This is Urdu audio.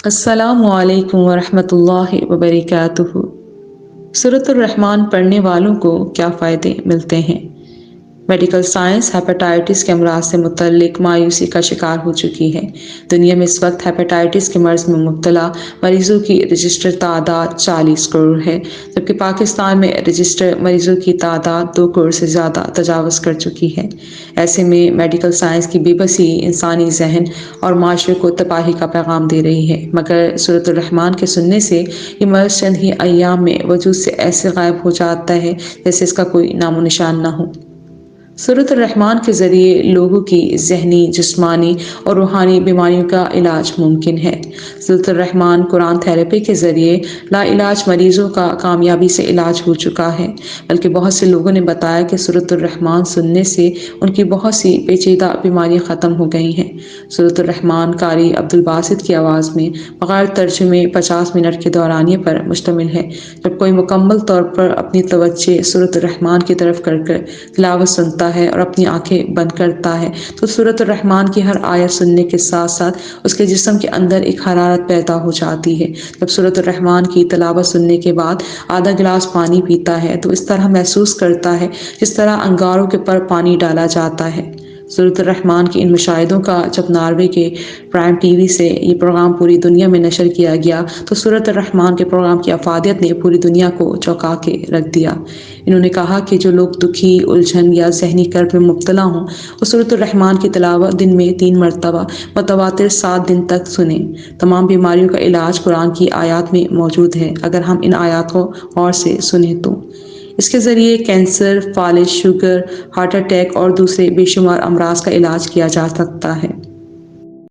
السلام علیکم ورحمۃ اللہ وبرکاتہ۔ سورۃ الرحمن پڑھنے والوں کو کیا فائدے ملتے ہیں؟ میڈیکل سائنس ہیپاٹائٹس کے امراض سے متعلق مایوسی کا شکار ہو چکی ہے۔ دنیا میں اس وقت ہیپاٹائٹس کے مرض میں مبتلا مریضوں کی رجسٹرڈ تعداد 40 کروڑ ہے، جبکہ پاکستان میں رجسٹرڈ مریضوں کی تعداد 2 کروڑ سے زیادہ تجاوز کر چکی ہے۔ ایسے میں میڈیکل سائنس کی بے بسی انسانی ذہن اور معاشرے کو تباہی کا پیغام دے رہی ہے، مگر سورۃ الرحمن کے سننے سے یہ مرض چند ہی ایام میں وجود سے ایسے غائب ہو جاتا ہے جیسے اس کا کوئی نام و نشان نہ ہو۔ سورۃ الرحمن کے ذریعے لوگوں کی ذہنی، جسمانی اور روحانی بیماریوں کا علاج ممکن ہے۔ سورۃ الرحمن قرآن تھراپی کے ذریعے لا علاج مریضوں کا کامیابی سے علاج ہو چکا ہے، بلکہ بہت سے لوگوں نے بتایا کہ سورۃ الرحمن سننے سے ان کی بہت سی پیچیدہ بیماریاں ختم ہو گئی ہیں۔ سورۃ الرحمن قاری عبدالباسط کی آواز میں بغیر ترجمے 50 منٹ کے دورانیے پر مشتمل ہے۔ جب کوئی مکمل طور پر اپنی توجہ سورۃ الرحمن کی طرف کر تلاوت سنتا ہے اور اپنی آنکھیں بند کرتا ہے تو سورۃ الرحمن کی ہر آیت سننے کے ساتھ ساتھ اس کے جسم کے اندر ایک حرارت پیدا ہو جاتی ہے۔ جب سورۃ الرحمن کی تلاوت سننے کے بعد آدھا گلاس پانی پیتا ہے تو اس طرح محسوس کرتا ہے جس طرح انگاروں کے پر پانی ڈالا جاتا ہے۔ سورۃ الرحمن کے ان مشاہدوں کا جب ناروے کے پرائم ٹی وی سے یہ پروگرام پوری دنیا میں نشر کیا گیا تو سورۃ الرحمن کے پروگرام کی افادیت نے پوری دنیا کو چونکا کے رکھ دیا۔ انہوں نے کہا کہ جو لوگ دکھی، الجھن یا ذہنی کرب میں مبتلا ہوں وہ سورۃ الرحمن کی تلاوت دن میں 3 مرتبہ متواتر 7 دن تک سنیں۔ تمام بیماریوں کا علاج قرآن کی آیات میں موجود ہے، اگر ہم ان آیات کو غور سے سنیں تو۔ اس کے ذریعے کینسر، فالج، شوگر، ہارٹ اٹیک اور دوسرے بے شمار امراض کا علاج کیا جا سکتا ہے۔